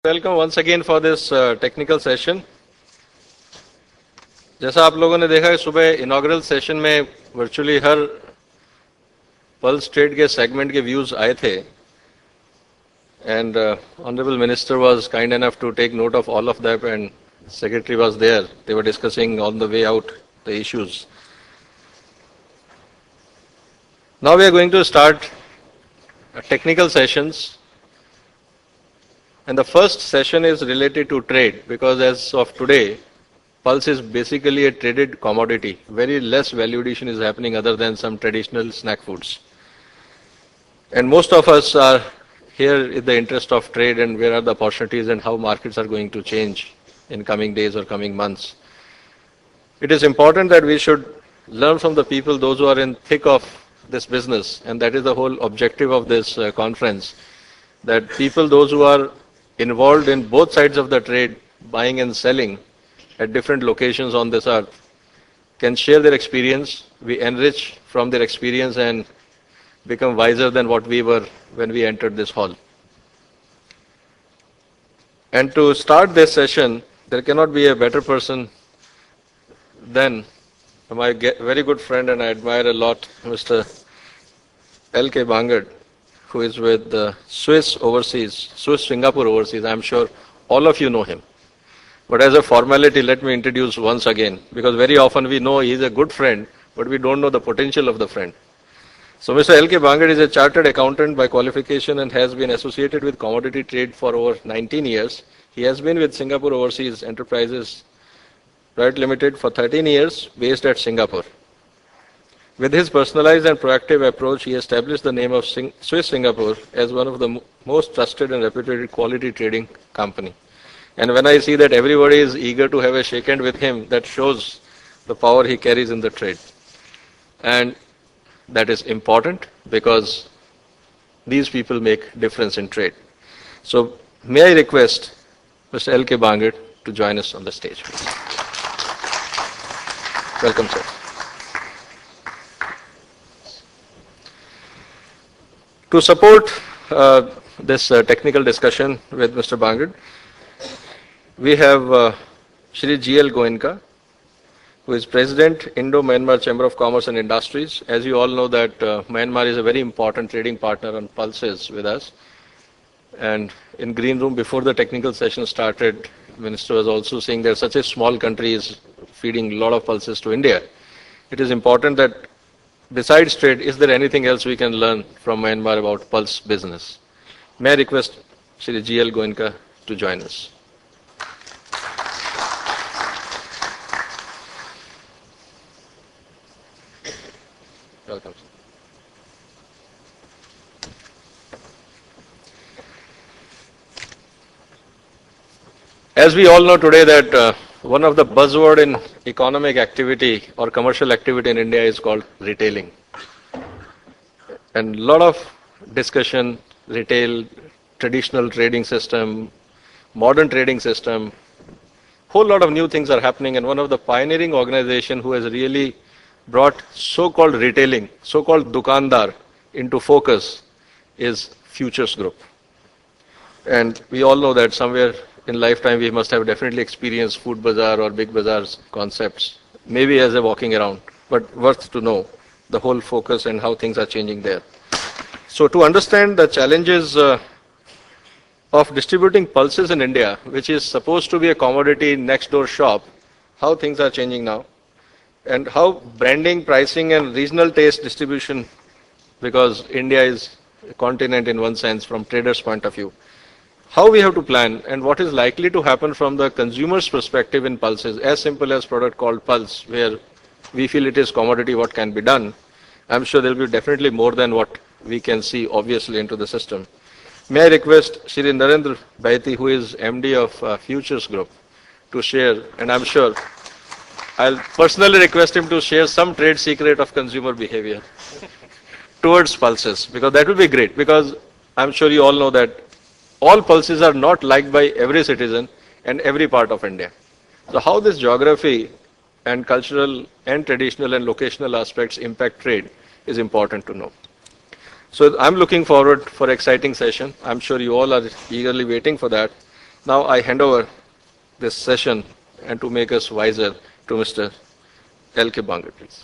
Welcome once again for this technical session. जैसा आप लोगों ने देखा कि सुबह इनॉग्रल सेशन में वर्चुअली हर पल्स ट्रेड के सेगमेंट के व्यूज आए थे and honorable minister was kind enough to take note of all of that and secretary was there. They were discussing on the way out the issues. Now we are going to start technical sessions. And the first session is related to trade because as of today, pulse is basically a traded commodity. Very less value addition is happening other than some traditional snack foods. And most of us are here in the interest of trade and where are the opportunities and how markets are going to change in coming days or coming months. It is important that we should learn from the people, those who are in thick of this business, and that is the whole objective of this conference, that people, those who are involved in both sides of the trade, buying and selling at different locations on this earth, can share their experience. We enrich from their experience and become wiser than what we were when we entered this hall. And to start this session, there cannot be a better person than my very good friend and I admire a lot, Mr. L.K. Bangad, who is with Swiss Singapore Overseas. I'm sure all of you know him. But as a formality, let me introduce once again, because very often we know he is a good friend, but we don't know the potential of the friend. So Mr. L.K. Bangad is a chartered accountant by qualification and has been associated with commodity trade for over 19 years. He has been with Singapore Overseas Enterprises Private Limited for 13 years, based at Singapore. With his personalized and proactive approach, he established the name of Swiss Singapore as one of the most trusted and reputed quality trading company. And when I see that everybody is eager to have a shake hand with him, that shows the power he carries in the trade. And that is important because these people make difference in trade. So may I request Mr. L.K. Bangad to join us on the stage, please. Welcome, sir. To support this technical discussion with Mr. Bangad, we have Shri G.L. Goenka, who is President, Indo-Myanmar Chamber of Commerce and Industries. As you all know that Myanmar is a very important trading partner on pulses with us. And in Green Room, before the technical session started, Minister was also saying that such a small country is feeding a lot of pulses to India. It is important that besides trade, is there anything else we can learn from Myanmar about pulse business? May I request Shri G.L. Goenka to join us. Welcome. As we all know today that one of the buzzword in economic activity or commercial activity in India is called retailing. And a lot of discussion, retail, traditional trading system, modern trading system, whole lot of new things are happening, and one of the pioneering organization who has really brought so-called retailing, so-called dukandar into focus is Futures Group. And we all know that somewhere in lifetime we must have definitely experienced food bazaar or big bazaars concepts, maybe as a walking around, but worth to know the whole focus and how things are changing there. So to understand the challenges of distributing pulses in India, which is supposed to be a commodity next door shop, how things are changing now, and how branding, pricing and regional taste distribution, because India is a continent in one sense from traders' point of view, how we have to plan and what is likely to happen from the consumer's perspective in pulses, as simple as product called pulse, where we feel it is commodity, what can be done. I'm sure there will be definitely more than what we can see obviously into the system. May I request Shri Narendra Baiti, who is MD of Futures Group, to share, and I'm sure I'll personally request him to share some trade secret of consumer behavior towards pulses, because that will be great, because I'm sure you all know that all pulses are not liked by every citizen and every part of India. So how this geography and cultural and traditional and locational aspects impact trade is important to know. So I'm looking forward for an exciting session. I'm sure you all are eagerly waiting for that. Now I hand over this session and to make us wiser to Mr. L. K. Bangar, please.